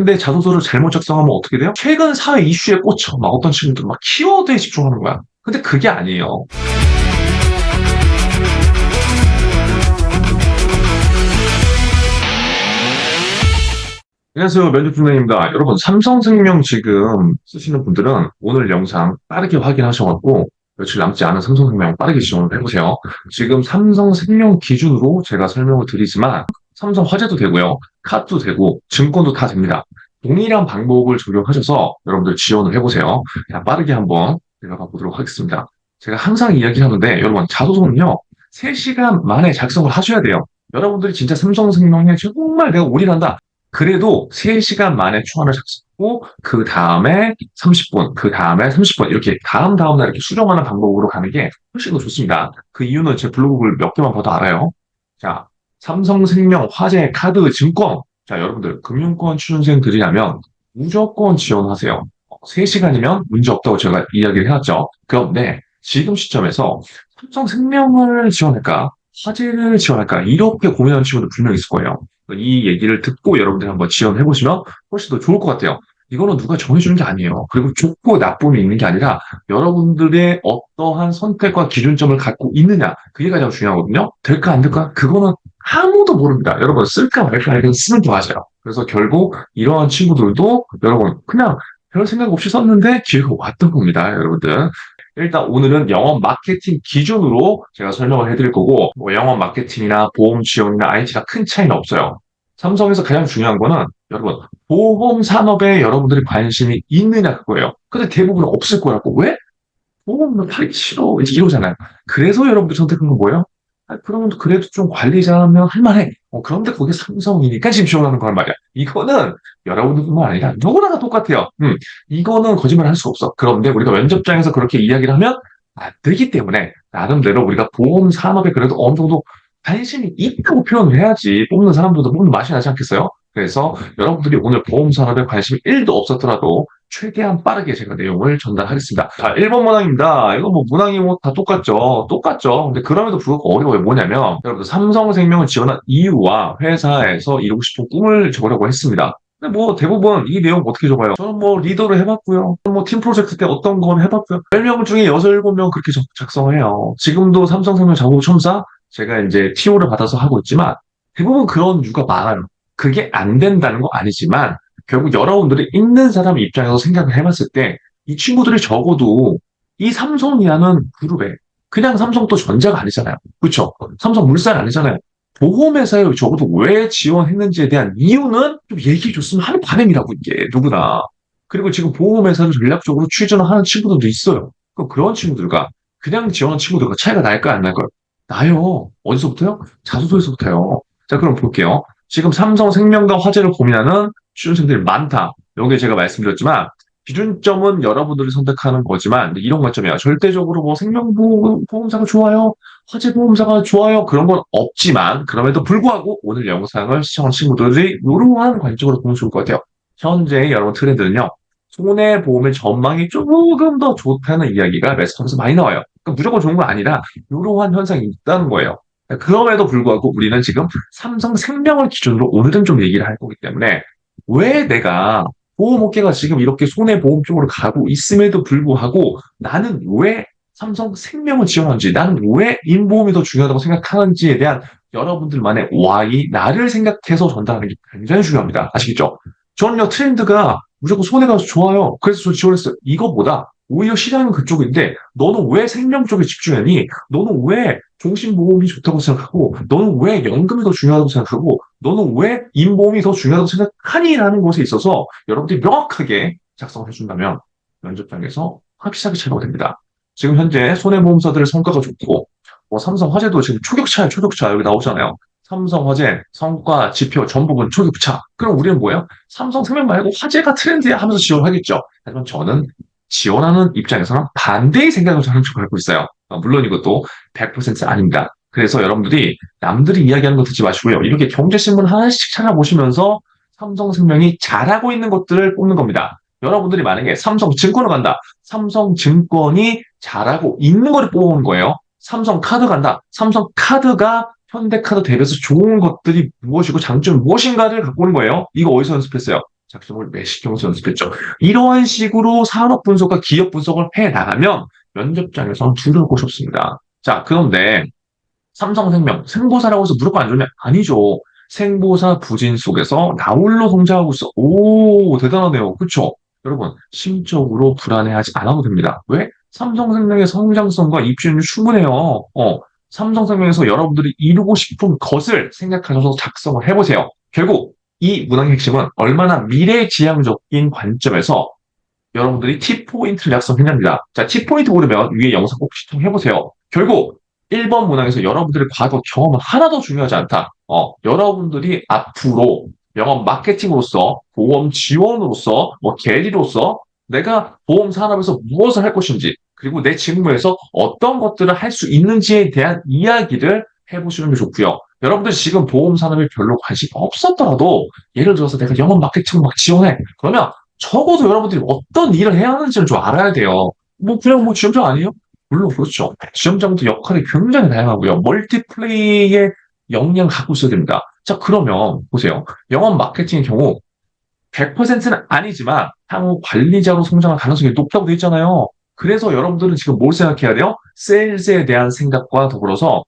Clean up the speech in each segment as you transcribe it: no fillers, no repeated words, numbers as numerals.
근데 자소서를 잘못 작성하면 어떻게 돼요? 최근 사회 이슈에 꽂혀. 막 어떤 친구들 막 키워드에 집중하는 거야. 근데 그게 아니에요. 안녕하세요. 면접팀장입니다. 여러분, 삼성생명 지금 쓰시는 분들은 오늘 영상 빠르게 확인하셔갖고 며칠 남지 않은 삼성생명 빠르게 지원을 해보세요. 지금 삼성생명 기준으로 제가 설명을 드리지만 삼성화재도 되고요. 카드도 되고 증권도 다 됩니다. 동일한 방법을 적용하셔서 여러분들 지원을 해보세요. 자, 빠르게 한번 들어가 보도록 하겠습니다. 제가 항상 이야기하는데 여러분 자소서는요. 3시간 만에 작성을 하셔야 돼요. 여러분들이 진짜 삼성생명에 정말 내가 올인한다. 그래도 3시간 만에 초안을 작성하고 그 다음에 30분, 그 다음에 30분 이렇게 다음날 이렇게 수정하는 방법으로 가는 게 훨씬 더 좋습니다. 그 이유는 제 블로그를 몇 개만 봐도 알아요. 자, 삼성생명, 화재, 카드, 증권. 자, 여러분들 금융권 취준생들이라면 무조건 지원하세요. 3시간이면 문제 없다고 제가 이야기를 해왔죠. 그런데 지금 시점에서 삼성생명을 지원할까? 화재를 지원할까? 이렇게 고민하는 친구들 분명히 있을 거예요. 이 얘기를 듣고 여러분들이 한번 지원해보시면 훨씬 더 좋을 것 같아요. 이거는 누가 정해주는 게 아니에요. 그리고 좋고 나쁨이 있는 게 아니라 여러분들의 어떠한 선택과 기준점을 갖고 있느냐. 그게 가장 중요하거든요. 될까 안 될까? 그거는 아무도 모릅니다. 여러분 쓸까 말까 이건 쓰면 더 하세요. 그래서 결국 이러한 친구들도 여러분 그냥 별 생각 없이 썼는데 기회가 왔던 겁니다. 여러분들. 일단 오늘은 영업 마케팅 기준으로 제가 설명을 해드릴 거고 뭐 영업 마케팅이나 보험 지원이나 IT가 큰 차이는 없어요. 삼성에서 가장 중요한 거는 여러분 보험 산업에 여러분들이 관심이 있느냐 그거예요. 근데 대부분 없을 거라고. 왜? 보험은 팔기 싫어 이러잖아요. 그래서 여러분들 선택한 건 뭐예요? 그러면 그래도 좀 관리자면 할만해. 그런데 그게 삼성이니까 지금 지원하는 거란 말이야. 이거는 여러분들뿐만 아니라 누구나 다 똑같아요. 이거는 거짓말 할 수 없어. 그런데 우리가 면접장에서 그렇게 이야기를 하면 안 되기 때문에 나름대로 우리가 보험 산업에 그래도 어느 정도 관심이 있다고 표현을 해야지 뽑는 사람들도 뽑는 맛이 나지 않겠어요? 그래서 여러분들이 오늘 보험 산업에 관심이 1도 없었더라도 최대한 빠르게 제가 내용을 전달하겠습니다. 자, 1번 문항입니다. 이거 뭐 문항이 뭐 다 똑같죠. 똑같죠. 근데 그럼에도 불구하고 어려워요. 뭐냐면 여러분들 삼성생명을 지원한 이유와 회사에서 이루고 싶은 꿈을 적으려고 했습니다. 근데 뭐 대부분 이 내용 어떻게 적어요? 저는 뭐 리더를 해봤고요. 뭐 팀 프로젝트 때 어떤 건 해봤고요. 10명 중에 6, 7명 그렇게 작성해요. 지금도 삼성생명 자구청사 제가 이제 TO를 받아서 하고 있지만 대부분 그런 이유가 많아요. 그게 안 된다는 거 아니지만 결국 여러분들이 있는 사람 입장에서 생각을 해봤을 때 이 친구들이 적어도 이 삼성이라는 그룹에 그냥 삼성 또 전자가 아니잖아요. 그렇죠? 삼성물산 아니잖아요. 보험회사에 적어도 왜 지원했는지에 대한 이유는 좀 얘기해 줬으면 하는 바람이라고 이게 누구나. 그리고 지금 보험회사를 전략적으로 취준을 하는 친구들도 있어요. 그럼 그런 친구들과 그냥 지원한 친구들과 차이가 날까요 안 날까요? 나요. 어디서부터요? 자소서에서부터요. 자 그럼 볼게요. 지금 삼성생명과 화재를 고민하는 취준생들이 많다. 여기 제가 말씀드렸지만 기준점은 여러분들이 선택하는 거지만 이런 관점이야. 절대적으로 뭐 생명보험사가 좋아요. 화재보험사가 좋아요. 그런 건 없지만 그럼에도 불구하고 오늘 영상을 시청한 친구들이 이러한 관점으로 보면 좋을 것 같아요. 현재 여러분 트렌드는요. 손해보험의 전망이 조금 더 좋다는 이야기가 매스컴에서 많이 나와요. 그러니까 무조건 좋은 건 아니라 이러한 현상이 있다는 거예요. 그럼에도 불구하고 우리는 지금 삼성생명을 기준으로 오늘은 좀 얘기를 할 거기 때문에 왜 내가 보험업계가 지금 이렇게 손해보험 쪽으로 가고 있음에도 불구하고 나는 왜 삼성생명을 지원하는지 나는 왜 인보험이 더 중요하다고 생각하는지에 대한 여러분들만의 why, 나를 생각해서 전달하는 게 굉장히 중요합니다. 아시겠죠? 저는요 트렌드가 무조건 손해가 좋아요. 그래서 저 지원했어요. 이거보다 오히려 시장은 그쪽인데 너는 왜 생명 쪽에 집중하니? 너는 왜 종신보험이 좋다고 생각하고 너는 왜 연금이 더 중요하다고 생각하고 너는 왜 인보험이 더 중요하다고 생각하니? 라는 것에 있어서 여러분들이 명확하게 작성을 해준다면 면접장에서 확실하게 차이가 됩니다. 지금 현재 손해보험사들의 성과가 좋고 삼성화재도 지금 초격차 여기 나오잖아요. 삼성화재 성과 지표 전부분 초격차. 그럼 우리는 뭐예요? 삼성생명 말고 화재가 트렌드야 하면서 지원하겠죠. 하지만 저는 지원하는 입장에서는 반대의 생각을 저는 좀 갖고 있어요. 물론 이것도 100% 아닙니다. 그래서 여러분들이 남들이 이야기하는 거 듣지 마시고요. 이렇게 경제신문 하나씩 찾아보시면서 삼성생명이 잘하고 있는 것들을 뽑는 겁니다. 여러분들이 만약에 삼성증권을 간다. 삼성증권이 잘하고 있는 거를 뽑아오는 거예요. 삼성카드 간다. 삼성카드가 현대카드 대비해서 좋은 것들이 무엇이고 장점이 무엇인가를 갖고 오는 거예요. 이거 어디서 연습했어요? 작성을 내시경에서 연습했죠. 이러한 식으로 산업 분석과 기업 분석을 해 나가면 면접장에서 두려울 것이 없습니다. 자, 그런데 삼성생명, 생보사라고 해서 무조건 안 좋냐? 아니죠. 생보사 부진 속에서 나홀로 성장하고 있어. 오, 대단하네요. 그쵸? 여러분, 심적으로 불안해하지 않아도 됩니다. 왜? 삼성생명의 성장성과 입지율이 충분해요. 삼성생명에서 여러분들이 이루고 싶은 것을 생각하셔서 작성을 해보세요. 결국 이 문항의 핵심은 얼마나 미래지향적인 관점에서 여러분들이 T포인트를 작성했냐입니다. 자, T포인트 모르면 위에 영상 꼭 시청해보세요. 결국 1번 문항에서 여러분들의 과거 경험은 하나도 중요하지 않다. 여러분들이 앞으로 영업 마케팅으로서, 보험 지원으로서, 계리로서 내가 보험 산업에서 무엇을 할 것인지, 그리고 내 직무에서 어떤 것들을 할 수 있는지에 대한 이야기를 해보시는 게 좋고요. 여러분들 지금 보험 산업에 별로 관심 없었더라도 예를 들어서 내가 영업 마케팅을 막 지원해. 그러면 적어도 여러분들이 어떤 일을 해야 하는지를 좀 알아야 돼요. 그냥 지원자 아니에요? 물론 그렇죠. 지점장도 역할이 굉장히 다양하고요. 멀티플레이의 역량을 갖고 있어야 됩니다. 자, 그러면 보세요. 영업 마케팅의 경우 100%는 아니지만 향후 관리자로 성장할 가능성이 높다고 되어 있잖아요. 그래서 여러분들은 지금 뭘 생각해야 돼요? 세일즈에 대한 생각과 더불어서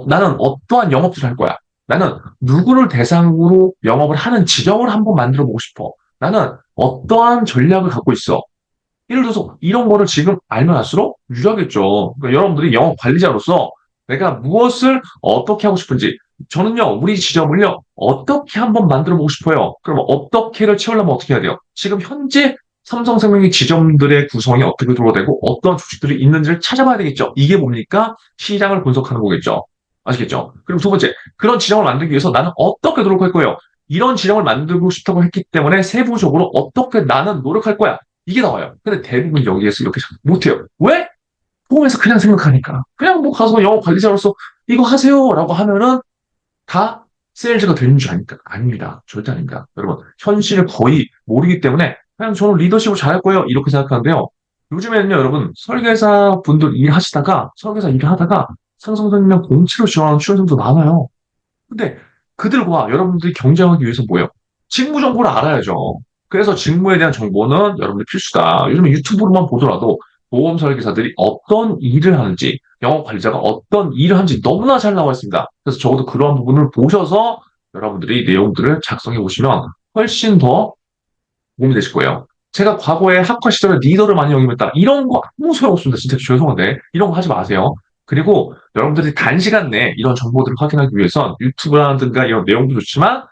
나는 어떠한 영업을 할 거야. 나는 누구를 대상으로 영업을 하는 지점을 한번 만들어 보고 싶어. 나는 어떠한 전략을 갖고 있어. 예를 들어서 이런 거를 지금 알면 알수록 유리하겠죠. 그러니까 여러분들이 영업 관리자로서 내가 무엇을 어떻게 하고 싶은지 저는요 우리 지점을요 어떻게 한번 만들어 보고 싶어요. 그러면 어떻게를 채우려면 어떻게 해야 돼요? 지금 현재 삼성생명의 지점들의 구성이 어떻게 돌아되고 어떤 주식들이 있는지를 찾아봐야 되겠죠. 이게 뭡니까? 시장을 분석하는 거겠죠. 아시겠죠? 그리고 두 번째, 그런 지점을 만들기 위해서 나는 어떻게 노력할 거예요? 이런 지점을 만들고 싶다고 했기 때문에 세부적으로 어떻게 나는 노력할 거야. 이게 나와요. 근데 대부분 여기에서 이렇게 못해요. 왜? 보험에서 그냥 생각하니까. 그냥 가서 영업 관리자로서 이거 하세요 라고 하면은 다 세일즈가 되는 줄 아니까. 아닙니다. 절대 아닙니다. 여러분, 현실을 거의 모르기 때문에 그냥 저는 리더십을 잘할 거예요. 이렇게 생각하는데요. 요즘에는요, 여러분, 설계사 분들 일하시다가, 설계사 일을 하다가 삼성생명 공채로 지원하는 취준생도 많아요. 근데 그들과 여러분들이 경쟁하기 위해서 뭐예요? 직무 정보를 알아야죠. 그래서 직무에 대한 정보는 여러분들 필수다. 요즘에 유튜브로만 보더라도 보험 설계사들이 어떤 일을 하는지, 영업 관리자가 어떤 일을 하는지 너무나 잘 나와 있습니다. 그래서 적어도 그러한 부분을 보셔서 여러분들이 내용들을 작성해 보시면 훨씬 더 도움이 되실 거예요. 제가 과거에 학과 시절에 리더를 많이 영입했다. 이런 거 아무 소용없습니다. 진짜 죄송한데. 이런 거 하지 마세요. 그리고 여러분들이 단시간 내에 이런 정보들을 확인하기 위해선 유튜브라든가 이런 내용도 좋지만,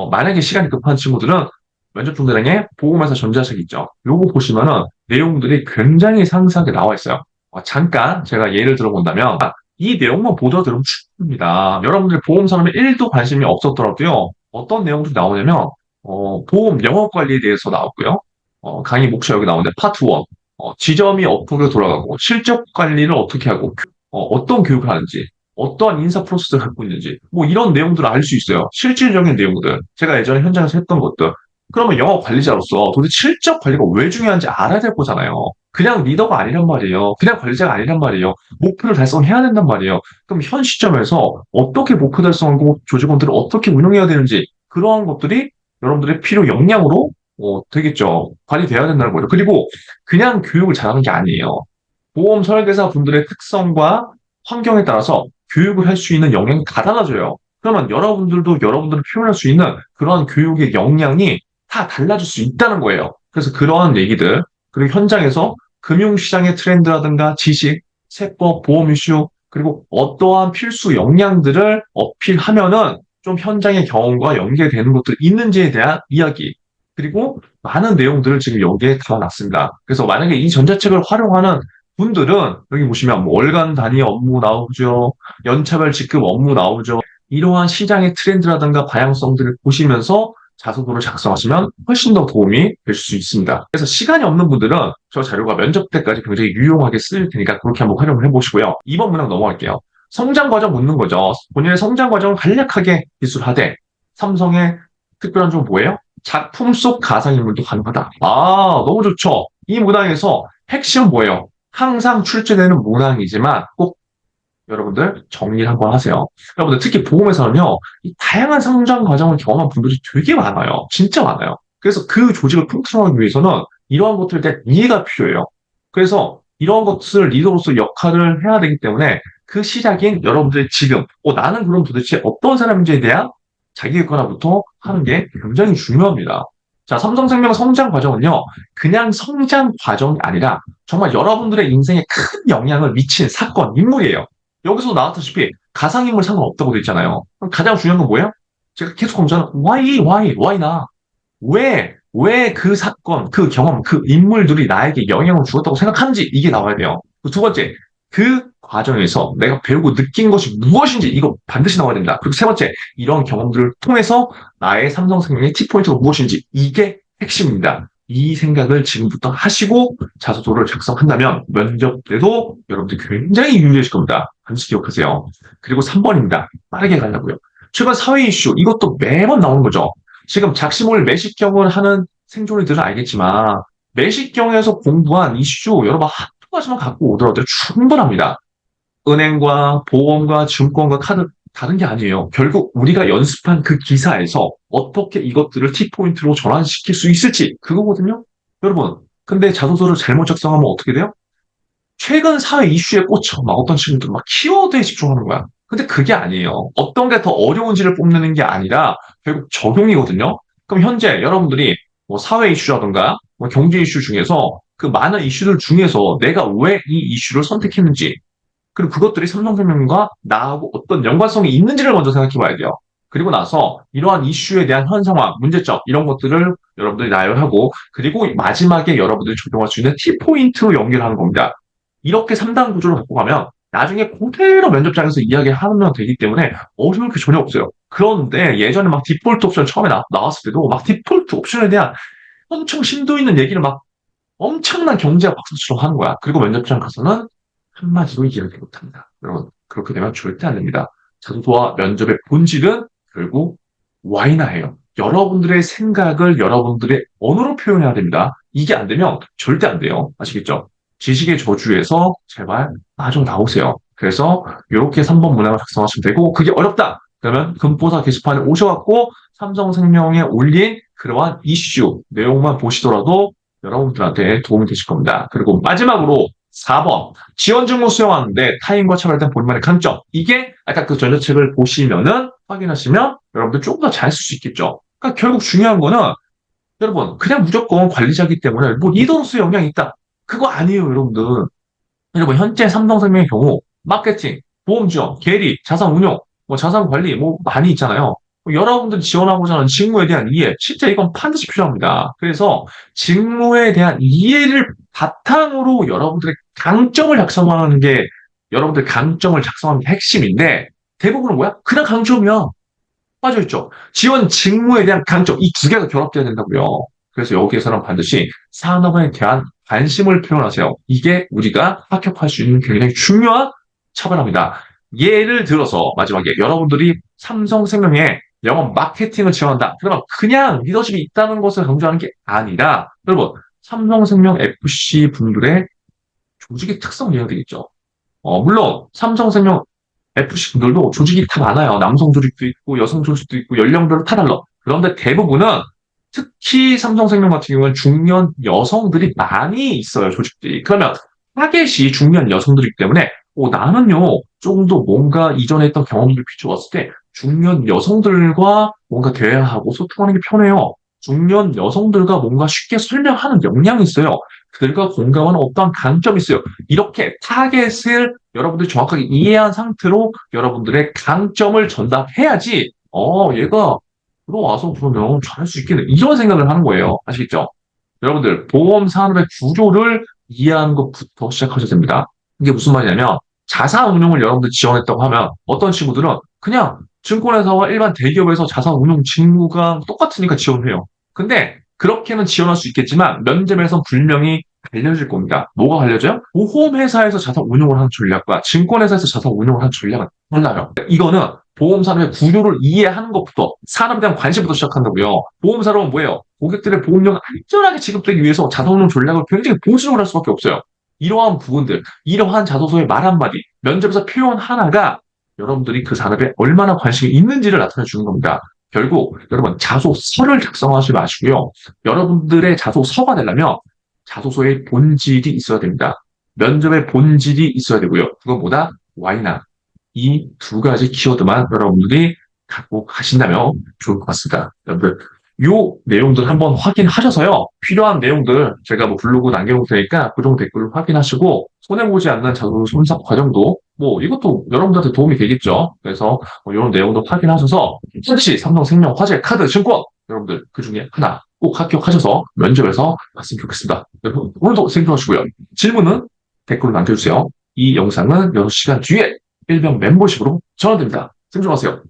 만약에 시간이 급한 친구들은 면접 중대랑에 보험회사 전자책 있죠. 요거 보시면은 내용들이 굉장히 상세하게 나와 있어요. 잠깐 제가 예를 들어본다면, 이 내용만 보더라도 충분합니다. 여러분들 보험 산업에 1도 관심이 없었더라도요, 어떤 내용들이 나오냐면, 보험 영업 관리에 대해서 나왔고요. 강의 목차 여기 나오는데 파트 1. 지점이 어떻게 돌아가고 실적 관리를 어떻게 하고 어떤 교육을 하는지 어떠한 인사 프로세스를 갖고 있는지 이런 내용들을 알 수 있어요. 실질적인 내용들. 제가 예전에 현장에서 했던 것들. 그러면 영업 관리자로서 도대체 실적 관리가 왜 중요한지 알아야 될 거잖아요. 그냥 리더가 아니란 말이에요. 그냥 관리자가 아니란 말이에요. 목표를 달성해야 된단 말이에요. 그럼 현 시점에서 어떻게 목표 달성하고 조직원들을 어떻게 운영해야 되는지 그러한 것들이 여러분들의 필요 역량으로 되겠죠. 관리돼야 된다는 거죠. 그리고 그냥 교육을 잘하는 게 아니에요. 보험 설계사 분들의 특성과 환경에 따라서 교육을 할 수 있는 역량이 다 달라져요. 그러면 여러분들도 여러분들을 표현할 수 있는 그러한 교육의 역량이 다 달라질 수 있다는 거예요. 그래서 그러한 얘기들, 그리고 현장에서 금융시장의 트렌드라든가 지식, 세법, 보험 이슈, 그리고 어떠한 필수 역량들을 어필하면은 좀 현장의 경험과 연계되는 것들이 있는지에 대한 이야기, 그리고 많은 내용들을 지금 여기에 담아놨습니다. 그래서 만약에 이 전자책을 활용하는 분들은 여기 보시면 월간 단위 업무 나오죠. 연차별 직급 업무 나오죠. 이러한 시장의 트렌드라든가 방향성들을 보시면서 자소서를 작성하시면 훨씬 더 도움이 될 수 있습니다. 그래서 시간이 없는 분들은 저 자료가 면접 때까지 굉장히 유용하게 쓰일 테니까 그렇게 한번 활용을 해보시고요. 2번 문항 넘어갈게요. 성장 과정 묻는 거죠. 본인의 성장 과정을 간략하게 기술하되 삼성의 특별한 점 뭐예요? 작품 속 가상인물도 가능하다. 너무 좋죠. 이 문항에서 핵심은 뭐예요? 항상 출제되는 문항이지만 꼭 여러분들 정리를 한번 하세요. 여러분들 특히 보험에서는요, 이 다양한 성장 과정을 경험한 분들이 되게 많아요. 진짜 많아요. 그래서 그 조직을 통틀어가기 위해서는 이러한 것들에 대한 이해가 필요해요. 그래서 이러한 것을 리더로서 역할을 해야 되기 때문에 그 시작인 여러분들의 지금, 나는 그럼 도대체 어떤 사람인지에 대한 자기객관화부터 하는 게 굉장히 중요합니다. 자, 삼성생명 성장 과정은요, 그냥 성장 과정이 아니라 정말 여러분들의 인생에 큰 영향을 미친 사건, 인물이에요. 여기서 나왔다시피 가상인물 상관없다고 돼 있잖아요. 그럼 가장 중요한 건 뭐예요? 제가 계속 검사하는 why 나? 왜 그 사건, 그 경험, 그 인물들이 나에게 영향을 주었다고 생각하는지 이게 나와야 돼요. 두 번째, 그 과정에서 내가 배우고 느낀 것이 무엇인지 이거 반드시 나와야 됩니다. 그리고 세 번째, 이런 경험들을 통해서 나의 삼성생명의 T포인트가 무엇인지 이게 핵심입니다. 이 생각을 지금부터 하시고 자소서를 작성한다면 면접 때도 여러분들 굉장히 유리해질 겁니다. 반드시 기억하세요. 그리고 3번입니다. 빠르게 가려고요. 최근 사회 이슈, 이것도 매번 나오는 거죠. 지금 작심을 매식경을 하는 생존이들은 알겠지만 매식경에서 공부한 이슈 여러분 한두 가지만 갖고 오더라도 충분합니다. 은행과 보험과 증권과 카드 다른 게 아니에요. 결국 우리가 연습한 그 기사에서 어떻게 이것들을 T포인트로 전환시킬 수 있을지 그거거든요. 여러분, 근데 자소서를 잘못 작성하면 어떻게 돼요? 최근 사회 이슈에 꽂혀 막 어떤 친구들은 막 키워드에 집중하는 거야. 근데 그게 아니에요. 어떤 게 더 어려운지를 뽐내는 게 아니라 결국 적용이거든요. 그럼 현재 여러분들이 뭐 사회 이슈라든가 뭐 경제 이슈 중에서 그 많은 이슈들 중에서 내가 왜 이 이슈를 선택했는지 그리고 그것들이 삼성생명과 나하고 어떤 연관성이 있는지를 먼저 생각해 봐야 돼요. 그리고 나서 이러한 이슈에 대한 현상화, 문제점 이런 것들을 여러분들이 나열하고 그리고 마지막에 여러분들이 적용할 수 있는 T포인트로 연결하는 겁니다. 이렇게 3단 구조를 갖고 가면 나중에 그대로 면접장에서 이야기하면 되기 때문에 어려울 게 전혀 없어요. 그런데 예전에 막 디폴트 옵션 처음에 나왔을 때도 막 디폴트 옵션에 대한 엄청 심도 있는 얘기를 막 엄청난 경제학 박사처럼 하는 거야. 그리고 면접장 가서는 한마디로 이야기 못합니다. 여러분, 그렇게 되면 절대 안 됩니다. 자소서와 면접의 본질은 결국 와이나예요. 여러분들의 생각을 여러분들의 언어로 표현해야 됩니다. 이게 안 되면 절대 안 돼요. 아시겠죠? 지식의 저주에서 제발 빠져나오세요. 그래서 이렇게 3번 문항을 작성하시면 되고 그게 어렵다. 그러면 금보사 게시판에 오셔갖고 삼성생명에 올린 그러한 이슈 내용만 보시더라도 여러분들한테 도움이 되실 겁니다. 그리고 마지막으로 4번 지원 직무 수용하는데 타인과 차별된 본인만의 강점 이게 아까 그 전자책을 보시면은 확인하시면 여러분들 조금 더 잘 쓸 수 있겠죠. 그러니까 결국 중요한 거는 여러분 그냥 무조건 관리자기 때문에 뭐 리더로서의 영향이 있다. 그거 아니에요, 여러분들. 여러분, 현재 삼성생명의 경우, 마케팅, 보험 지원, 계리, 자산 운용, 뭐 자산 관리, 뭐 많이 있잖아요. 여러분들이 지원하고자 하는 직무에 대한 이해, 진짜 이건 반드시 필요합니다. 그래서 직무에 대한 이해를 바탕으로 여러분들의 강점을 작성하는 게 여러분들 강점을 작성하는 게 핵심인데 대부분은 뭐야? 그냥 강점이야. 빠져있죠. 지원 직무에 대한 강점, 이 두 개가 결합돼야 된다고요. 그래서 여기에서는 반드시 산업에 대한 관심을 표현하세요. 이게 우리가 합격할 수 있는 굉장히 중요한 차별화입니다. 예를 들어서 마지막에 여러분들이 삼성생명에 영업 마케팅을 지원한다. 그러면 그냥 리더십이 있다는 것을 강조하는 게 아니라 여러분 삼성생명 FC 분들의 조직의 특성 이해가 되겠죠. 물론 삼성생명 FC 분들도 조직이 다 많아요. 남성 조직도 있고 여성 조직도 있고 연령별로 다 달라. 그런데 대부분은 특히 삼성생명 같은 경우는 중년 여성들이 많이 있어요, 조직들이. 그러면 타겟이 중년 여성들이기 때문에 나는요 조금 더 뭔가 이전에 했던 경험들을 비춰봤을 때 중년 여성들과 뭔가 대화하고 소통하는 게 편해요. 중년 여성들과 뭔가 쉽게 설명하는 역량이 있어요. 그들과 공감하는 어떠한 강점이 있어요. 이렇게 타겟을 여러분들이 정확하게 이해한 상태로 여러분들의 강점을 전달해야지 얘가 들어와서 그러면 잘할 수 있겠네. 이런 생각을 하는 거예요. 아시겠죠? 여러분들 보험 산업의 구조를 이해하는 것부터 시작하셔야 됩니다. 이게 무슨 말이냐면 자산운용을 여러분들 지원했다고 하면 어떤 친구들은 그냥 증권회사와 일반 대기업에서 자산운용 직무가 똑같으니까 지원을 해요. 근데 그렇게는 지원할 수 있겠지만 면접에서 분명히 알려질 겁니다. 뭐가 알려져요? 보험회사에서 자산운용을 하는 전략과 증권회사에서 자산운용을 하는 전략은 달라요. 이거는 보험산업의 구조를 이해하는 것부터 산업에 대한 관심부터 시작한다고요. 보험사로는 뭐예요? 고객들의 보험료가 안전하게 지급되기 위해서 자산운용 전략을 굉장히 보수적으로 할 수밖에 없어요. 이러한 부분들, 이러한 자소서의 말 한마디, 면접에서 표현 하나가 여러분들이 그 산업에 얼마나 관심이 있는지를 나타내 주는 겁니다. 결국 여러분 자소서를 작성하지 마시고요. 여러분들의 자소서가 되려면 자소서의 본질이 있어야 됩니다. 면접의 본질이 있어야 되고요. 그것보다 Y나 이 두 가지 키워드만 여러분들이 갖고 가신다면 좋을 것 같습니다. 여러분들 요 내용들 한번 확인하셔서요. 필요한 내용들 제가 뭐 블로그 남겨놓을 테니까 고정 댓글을 확인하시고 손해보지 않는 자동 손삭 과정도 뭐 이것도 여러분들한테 도움이 되겠죠. 그래서 뭐 이런 내용도 확인하셔서 혹시 삼성생명 화재 카드 증권 여러분들 그 중에 하나 꼭 합격하셔서 면접에서 봤으면 좋겠습니다. 여러분 오늘도 생존하시고요. 질문은 댓글로 남겨주세요. 이 영상은 6시간 뒤에 일명 멤버십으로 전환됩니다. 생존하세요.